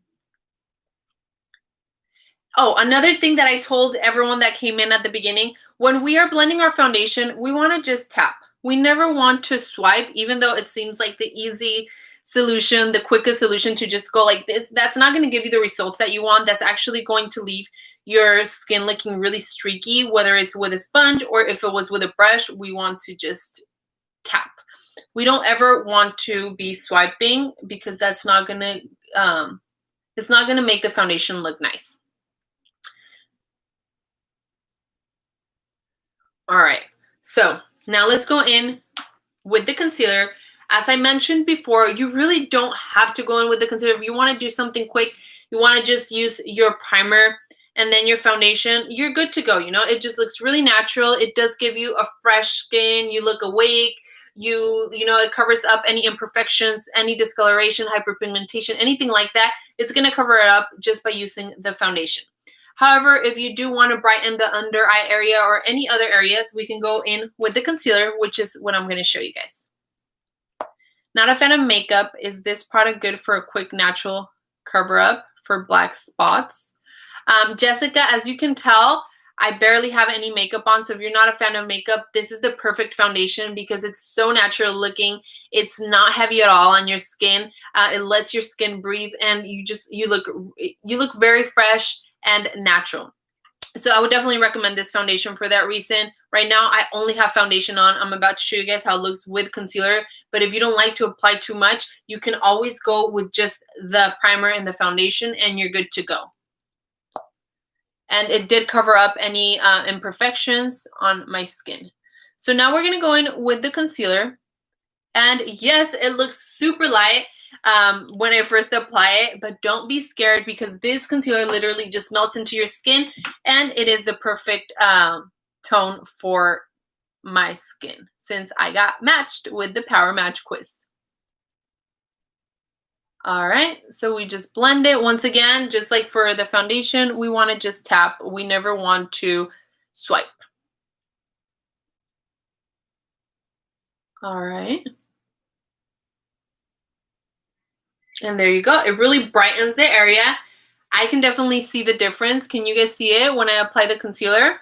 Oh, another thing that I told everyone that came in at the beginning, when we are blending our foundation, we want to just tap. We never want to swipe, even though it seems like the easy solution, the quickest solution to just go like this. That's not going to give you the results that you want. That's actually going to leave your skin looking really streaky, whether it's with a sponge or if it was with a brush. We want to just tap. We don't ever want to be swiping because that's not going to, it's not going to make the foundation look nice. All right, so now let's go in with the concealer. As I mentioned before, you really don't have to go in with the concealer. If you want to do something quick, you want to just use your primer and then your foundation, you're good to go. You know, it just looks really natural. It does give you a fresh skin. You look awake. You know, it covers up any imperfections, any discoloration, hyperpigmentation, anything like that. It's going to cover it up just by using the foundation. However, if you do want to brighten the under eye area or any other areas, we can go in with the concealer, which is what I'm going to show you guys. Not a fan of makeup. Is this product good for a quick natural cover up for black spots? Jessica, as you can tell, I barely have any makeup on. So if you're not a fan of makeup, this is the perfect foundation because it's so natural looking. It's not heavy at all on your skin. It lets your skin breathe and you look very fresh and natural. So I would definitely recommend this foundation for that reason. Right now, I only have foundation on. I'm about to show you guys how it looks with concealer. But if you don't like to apply too much, you can always go with just the primer and the foundation and you're good to go. and it did cover up any imperfections on my skin. So now we're gonna go in with the concealer, and yes, it looks super light when I first apply it, but don't be scared because this concealer literally just melts into your skin, and it is the perfect tone for my skin since I got matched with the PowerMatch quiz. All right, so we just blend it. Once again, just like for the foundation, we want to just tap. We never want to swipe. All right. And there you go. It really brightens the area. I can definitely see the difference. Can you guys see it when I apply the concealer?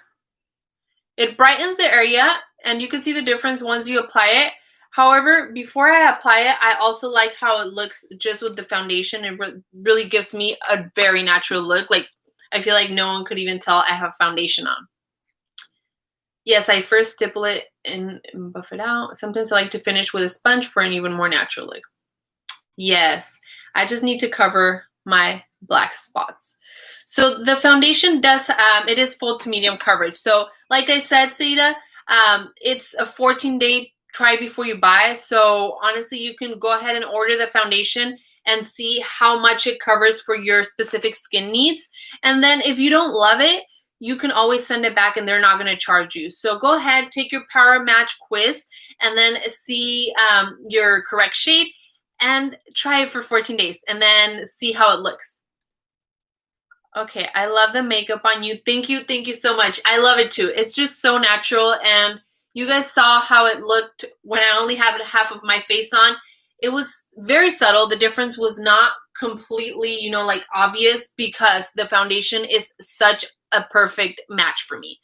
It brightens the area, and you can see the difference once you apply it. However, before I apply it, I also like how it looks just with the foundation. It really gives me a very natural look. Like, I feel like no one could even tell I have foundation on. Yes, I first stipple it and buff it out. Sometimes I like to finish with a sponge for an even more natural look. Yes, I just need to cover my black spots. So the foundation does, it is full to medium coverage. So like I said, Seda, it's a 14-day try before you buy. So honestly, you can go ahead and order the foundation and see how much it covers for your specific skin needs. And then if you don't love it, you can always send it back and they're not going to charge you. So go ahead, take your PowerMatch quiz and then see your correct shade and try it for 14 days and then see how it looks. Okay, I love the makeup on you. Thank you so much. I love it too. It's just so natural, and you guys saw how it looked when I only had half of my face on. It was very subtle. The difference was not completely, you know, like obvious because the foundation is such a perfect match for me.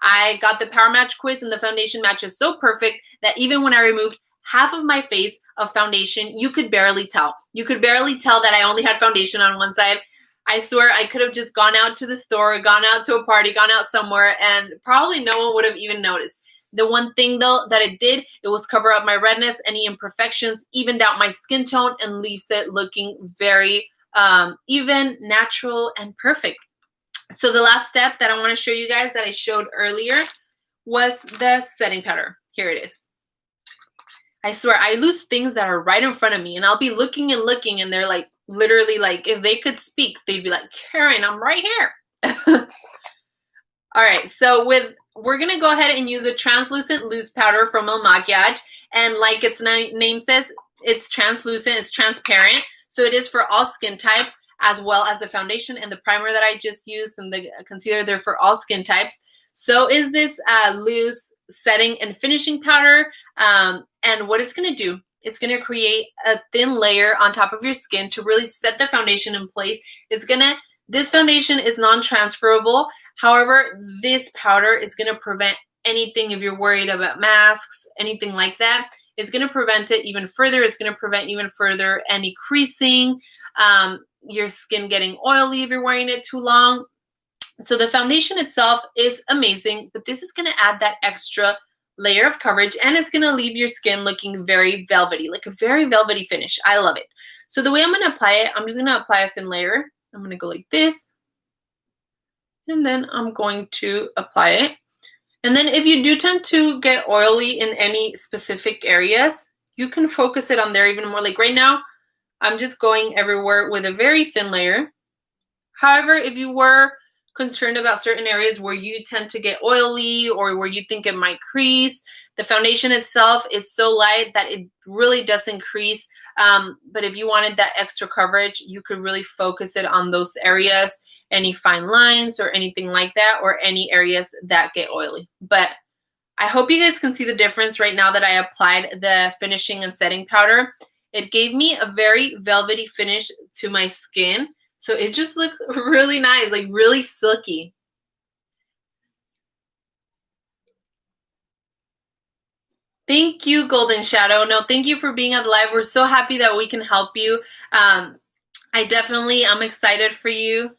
I got the PowerMatch quiz and the foundation match is so perfect that even when I removed half of my face of foundation, you could barely tell. You could barely tell that I only had foundation on one side. I swear I could have just gone out to the store, gone out to a party, gone out somewhere, and probably no one would have even noticed. The one thing though that it did, it was cover up my redness, any imperfections, evened out my skin tone, and leaves it looking very even, natural, and perfect. So the last step that I want to show you guys that I showed earlier was the setting powder. Here it is. I swear I lose things that are right in front of me, and I'll be looking and looking, and they're like, literally, like, if they could speak, they'd be like, Karen, I'm right here. All right, so we're gonna go ahead and use a translucent loose powder from MAKIAGE, and like its name says, it's translucent, it's transparent, so it is for all skin types, as well as the foundation and the primer that I just used and the concealer. They're for all skin types. So is this loose setting and finishing powder, and what it's gonna do, it's going to create a thin layer on top of your skin to really set the foundation in place. This foundation is non-transferable. However, this powder is going to prevent anything if you're worried about masks, anything like that. It's going to prevent it even further. It's going to prevent even further any creasing, your skin getting oily if you're wearing it too long. So the foundation itself is amazing, but this is going to add that extra layer of coverage, and it's going to leave your skin looking very velvety, like a very velvety finish. I love it. So the way I'm going to apply it, I'm just going to apply a thin layer. I'm going to go like this, and then I'm going to apply it. And then if you do tend to get oily in any specific areas, you can focus it on there even more. Like right now, I'm just going everywhere with a very thin layer. However, if you were concerned about certain areas where you tend to get oily or where you think it might crease, the foundation itself, it's so light that it really doesn't crease. But if you wanted that extra coverage, you could really focus it on those areas, any fine lines or anything like that, or any areas that get oily. But I hope you guys can see the difference right now that I applied the finishing and setting powder. It gave me a very velvety finish to my skin. So it just looks really nice, like really silky. Thank you, Golden Shadow. No, thank you for being on the live. We're so happy that we can help you. I'm excited for you.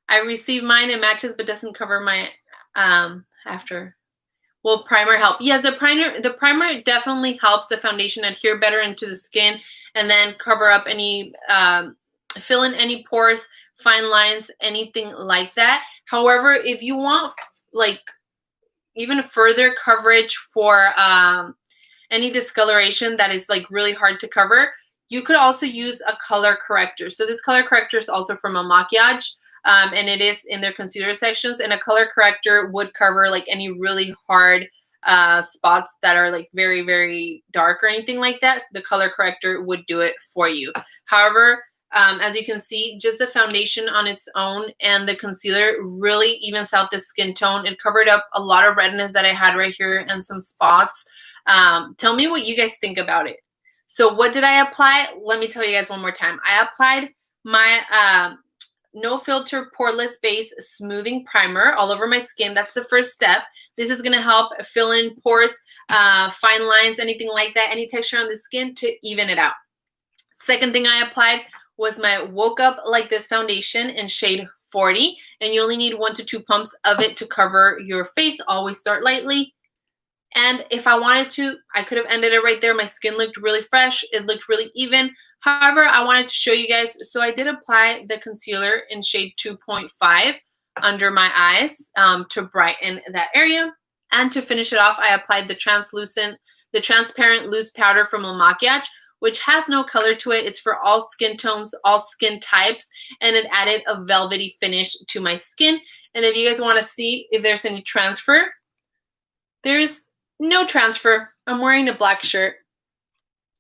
I received mine, it matches but doesn't cover my after. Will primer help? Yes, the primer definitely helps the foundation adhere better into the skin and then cover up any fill in any pores fine lines, anything like that. However, if you want like even further coverage for any discoloration that is like really hard to cover, you could also use a color corrector. So this color corrector is also from MAKIAGE, and it is in their concealer sections, and a color corrector would cover like any really hard spots that are like very, very dark or anything like that. So the color corrector would do it for you. However, as you can see, just the foundation on its own and the concealer really evens out the skin tone. It covered up a lot of redness that I had right here and some spots. Tell me what you guys think about it. So what did I apply? Let me tell you guys one more time. I applied my No Filter Poreless Base Smoothing Primer all over my skin. That's the first step. This is going to help fill in pores, fine lines, anything like that, any texture on the skin to even it out. Second thing I applied was my Woke Up Like This foundation in shade 40, and you only need 1 to 2 pumps of it to cover your face. Always start lightly. And if I wanted to, I could have ended it right there. My skin looked really fresh. It looked really even. However, I wanted to show you guys, so I did apply the concealer in shade 2.5 under my eyes to brighten that area. And to finish it off, I applied the transparent loose powder from MAKIAGE, which has no color to it. It's for all skin tones, all skin types, and it added a velvety finish to my skin. And if you guys want to see if there's any transfer, there's no transfer. I'm wearing a black shirt.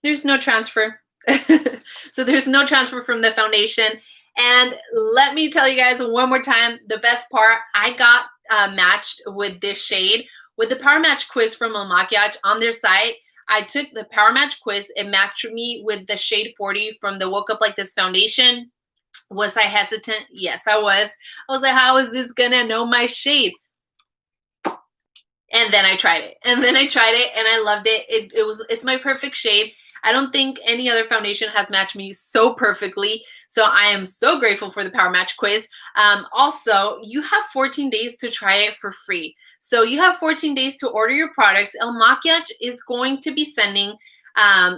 There's no transfer. So there's no transfer from the foundation. And let me tell you guys one more time, the best part, I got matched with this shade. With the PowerMatch quiz from MAKIAGE on their site, I took the PowerMatch quiz. It matched me with the shade 40 from the Woke Up Like This foundation. Was I hesitant? Yes, I was. I was like, how is this gonna know my shade? And then I tried it. And I loved it. It's my perfect shade. I don't think any other foundation has matched me so perfectly. So I am so grateful for the PowerMatch quiz. Also, you have 14 days to try it for free. So you have 14 days to order your products. MAKIAGE is going to be sending,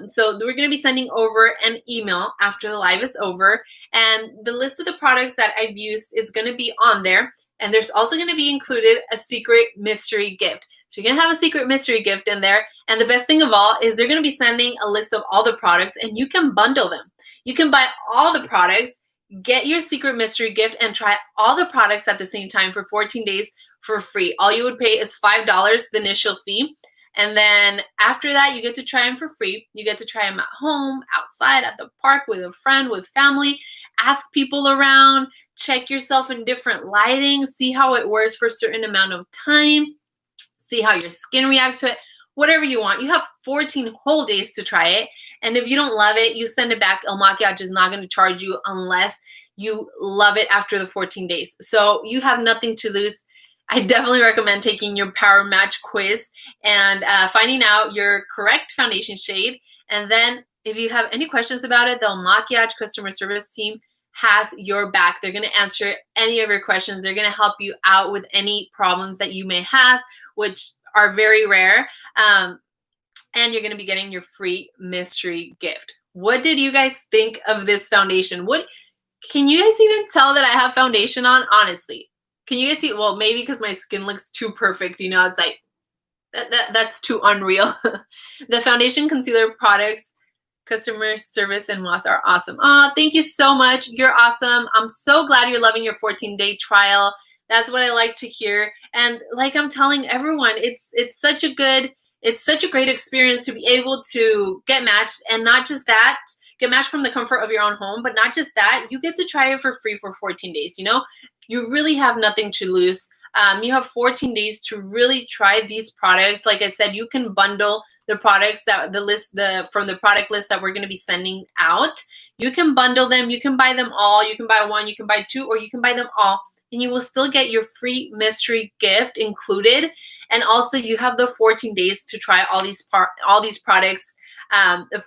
so we're going to be sending over an email after the live is over. And the list of the products that I've used is going to be on there. And there's also going to be included a secret mystery gift. So you're going to have a secret mystery gift in there. And the best thing of all is they're going to be sending a list of all the products, and you can bundle them. You can buy all the products, get your secret mystery gift, and try all the products at the same time for 14 days for free. All you would pay is $5, the initial fee. And then after that, you get to try them for free. You get to try them at home, outside, at the park, with a friend, with family. Ask people around. Check yourself in different lighting. See how it wears for a certain amount of time. See how your skin reacts to it. Whatever you want. You have 14 whole days to try it. And if you don't love it, you send it back. MAKIAGE is not going to charge you unless you love it after the 14 days. So you have nothing to lose. I definitely recommend taking your PowerMatch quiz and finding out your correct foundation shade. And then if you have any questions about it, the MAKIAGE customer service team has your back. They're going to answer any of your questions. They're going to help you out with any problems that you may have, which are very rare. And you're going to be getting your free mystery gift. What did you guys think of this foundation? Can you guys even tell that I have foundation on? Honestly, can you guys see? Well, maybe because my skin looks too perfect. You know, it's like, that's too unreal. The foundation concealer products, customer service, and gloss are awesome. Oh, thank you so much. You're awesome. I'm so glad you're loving your 14-day trial. That's what I like to hear. And like I'm telling everyone, it's such a great experience to be able to get matched, and not just that, get matched from the comfort of your own home, but not just that, you get to try it for free for 14 days. You know, you really have nothing to lose. You have 14 days to really try these products. Like I said, you can bundle the products that from the product list that we're going to be sending out. You can bundle them. You can buy them all. You can buy one, you can buy two, or you can buy them all, and you will still get your free mystery gift included. And also, you have the 14 days to try all these products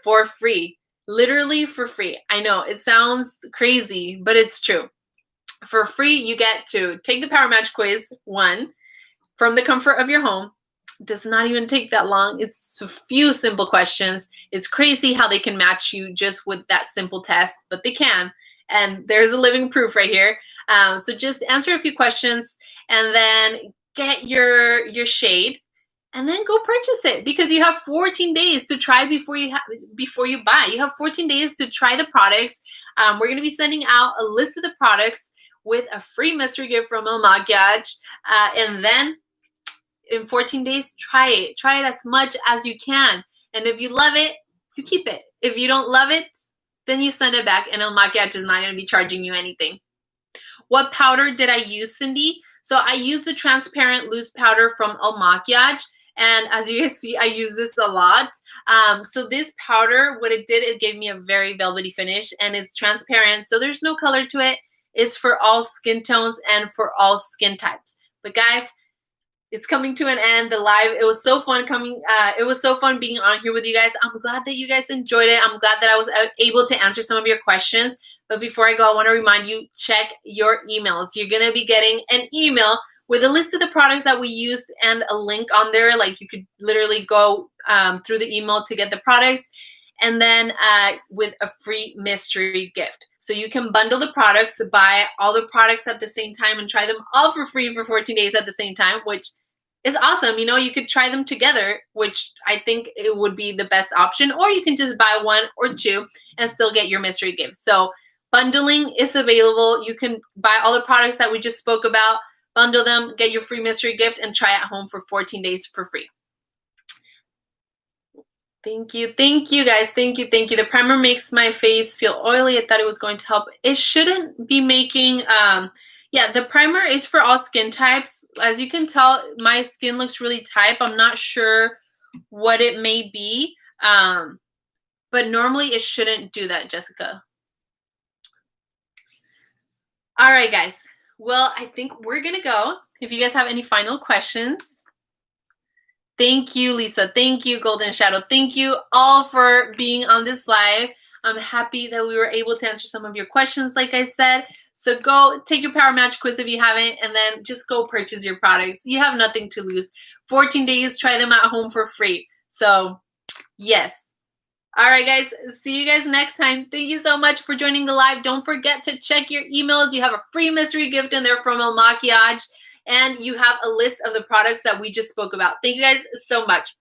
for free, literally for free. I know it sounds crazy, but it's true. For free, you get to take the PowerMatch quiz 1 from the comfort of your home. It does not even take that long. It's a few simple questions. It's crazy how they can match you just with that simple test, but they can. And there's a living proof right here. So just answer a few questions and then get your shade and then go purchase it, because you have 14 days to try before you buy. You have 14 days to try the products. We're going to be sending out a list of the products with a free mystery gift from MAKIAGE. And then in 14 days, try it. Try it as much as you can. And if you love it, you keep it. If you don't love it, then you send it back, and MAKIAGE is not going to be charging you anything. What powder did I use, Cindy? So I used the transparent loose powder from MAKIAGE. And as you can see, I use this a lot. So this powder, what it did, it gave me a very velvety finish, and it's transparent, so there's no color to it. It's for all skin tones and for all skin types. But guys, it's coming to an end. The live, it was so fun it was so fun being on here with you guys. I'm glad that you guys enjoyed it. I'm glad that I was able to answer some of your questions. But before I go, I want to remind you, check your emails. You're going to be getting an email with a list of the products that we used and a link on there. Like, you could literally go through the email to get the products, and then with a free mystery gift. So you can bundle the products, buy all the products at the same time, and try them all for free for 14 days at the same time, which is awesome. You know, you could try them together, which I think it would be the best option, or you can just buy one or two and still get your mystery gift. So bundling is available. You can buy all the products that we just spoke about, bundle them, get your free mystery gift, and try at home for 14 days for free. Thank you. Thank you, guys. Thank you. Thank you. The primer makes my face feel oily. I thought it was going to help. It shouldn't be making, yeah, the primer is for all skin types. As you can tell, my skin looks really tight. I'm not sure what it may be, but normally it shouldn't do that, Jessica. All right, guys. Well, I think we're going to go. If you guys have any final questions. Thank you, Lisa. Thank you, Golden Shadow. Thank you all for being on this live. I'm happy that we were able to answer some of your questions, like I said. So go take your PowerMatch quiz if you haven't, and then just go purchase your products. You have nothing to lose. 14 days, try them at home for free. So, yes. All right, guys. See you guys next time. Thank you so much for joining the live. Don't forget to check your emails. You have a free mystery gift in there from MAKIAGE. And you have a list of the products that we just spoke about. Thank you guys so much.